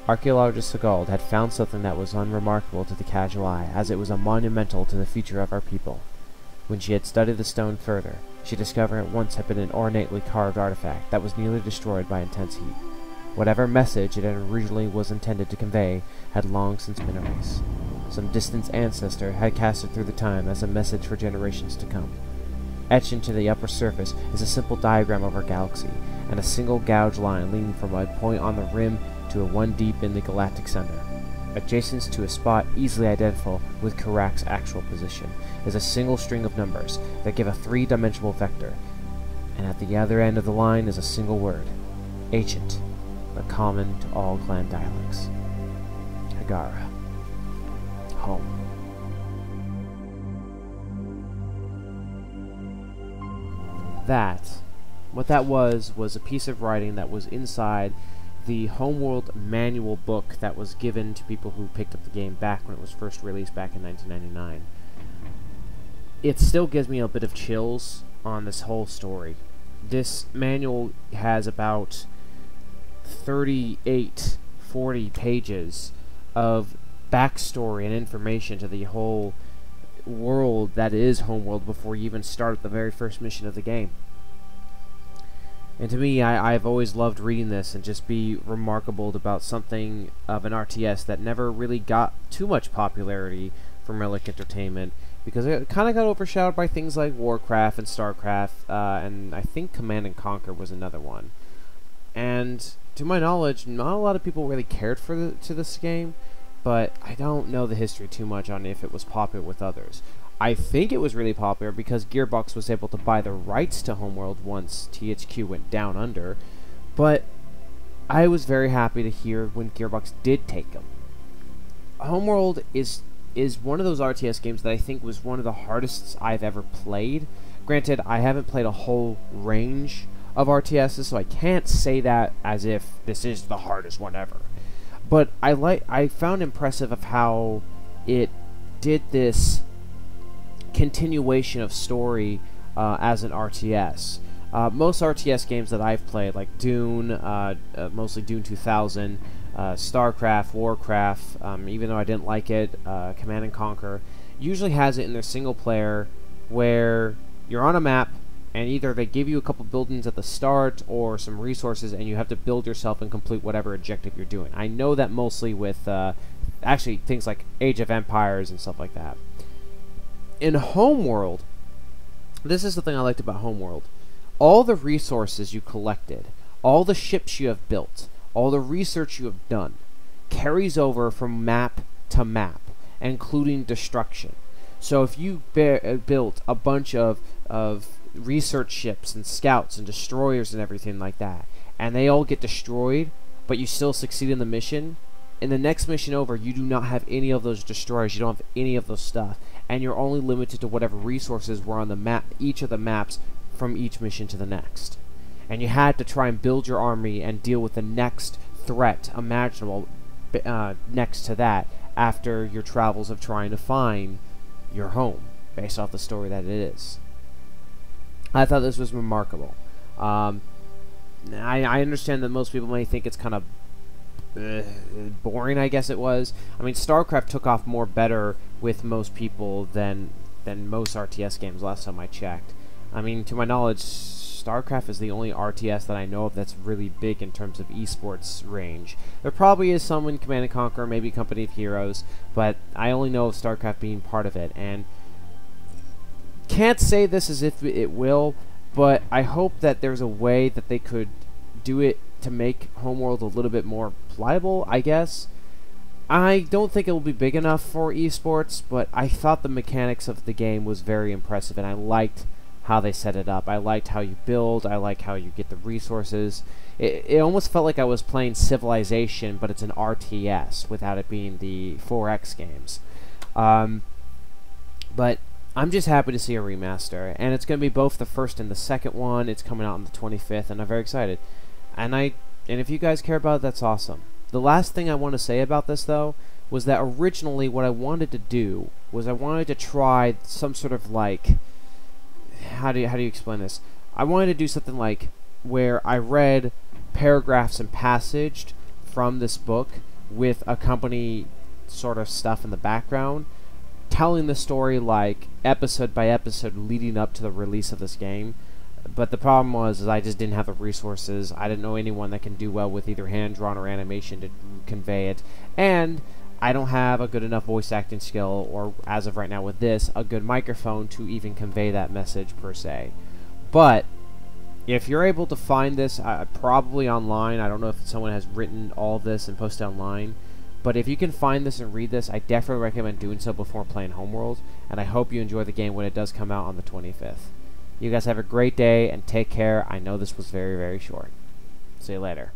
Archaeologist Sigald had found something that was unremarkable to the casual eye, as it was a monumental to the future of our people. When she had studied the stone further, she discovered it once had been an ornately carved artifact that was nearly destroyed by intense heat. Whatever message it originally was intended to convey had long since been erased. Some distant ancestor had cast it through the time as a message for generations to come. Etched into the upper surface is a simple diagram of our galaxy, and a single gouge line leading from a point on the rim to a one deep in the galactic center. Adjacent to a spot easily identifiable with Karak's actual position is a single string of numbers that give a three-dimensional vector, and at the other end of the line is a single word, ancient, but common to all clan dialects. Hagara. Home. What that was a piece of writing that was inside the Homeworld manual book that was given to people who picked up the game back when it was first released back in 1999. It still gives me a bit of chills on this whole story. This manual has about 40 pages of backstory and information to the whole world that is Homeworld before you even start the very first mission of the game. And to me, I've always loved reading this and just be remarkable about something of an RTS that never really got too much popularity from Relic Entertainment, because it kind of got overshadowed by things like Warcraft and Starcraft, and I think Command and Conquer was another one. And to my knowledge, not a lot of people really cared for this game, but I don't know the history too much on if it was popular with others. I think it was really popular because Gearbox was able to buy the rights to Homeworld once THQ went down under, but I was very happy to hear when Gearbox did take them. Homeworld is one of those RTS games that I think was one of the hardest I've ever played. Granted, I haven't played a whole range of RTSs, so I can't say that as if this is the hardest one ever. But I found impressive of how it did this continuation of story as an RTS. Most RTS games that I've played, like Dune, mostly Dune 2000, Starcraft, Warcraft, even though I didn't like it, Command and Conquer, usually has it in their single player where you're on a map and either they give you a couple buildings at the start or some resources and you have to build yourself and complete whatever objective you're doing. I know that mostly with actually things like Age of Empires and stuff like that. In Homeworld, this is the thing I liked about Homeworld. All the resources you collected, all the ships you have built, all the research you have done, carries over from map to map, including destruction. So if you built a bunch of research ships and scouts and destroyers and everything like that, and they all get destroyed, but you still succeed in the mission, in the next mission over, you do not have any of those destroyers, you don't have any of those stuff, and you're only limited to whatever resources were on the map, each of the maps from each mission to the next. And you had to try and build your army and deal with the next threat imaginable next to that after your travels of trying to find your home, based off the story that it is. I thought this was remarkable. I understand that most people may think it's kind of boring, I guess it was. I mean, Starcraft took off more better with most people than most RTS games last time I checked. I mean, to my knowledge, Starcraft is the only RTS that I know of that's really big in terms of esports range. There probably is some in Command & Conquer, maybe Company of Heroes, but I only know of Starcraft being part of it, and can't say this as if it will, but I hope that there's a way that they could do it to make Homeworld a little bit more pliable, I guess. I don't think it will be big enough for esports, but I thought the mechanics of the game was very impressive, and I liked how they set it up. I liked how you build, I liked how you get the resources. It almost felt like I was playing Civilization, but it's an RTS, without it being the 4X games. But I'm just happy to see a remaster, and it's going to be both the first and the second one. It's coming out on the 25th, and I'm very excited. And if you guys care about it, that's awesome. The last thing I want to say about this, though, was that originally what I wanted to do was I wanted to try some sort of like, how do you explain this? I wanted to do something like where I read paragraphs and passaged from this book with a company sort of stuff in the background, telling the story like episode by episode leading up to the release of this game. But the problem was is I just didn't have the resources. I didn't know anyone that can do well with either hand-drawn or animation to convey it. And I don't have a good enough voice acting skill, or as of right now with this, a good microphone to even convey that message per se. But if you're able to find this, probably online, I don't know if someone has written all of this and posted online, but if you can find this and read this, I definitely recommend doing so before playing Homeworld, and I hope you enjoy the game when it does come out on the 25th. You guys have a great day, and take care. I know this was very, very short. See you later.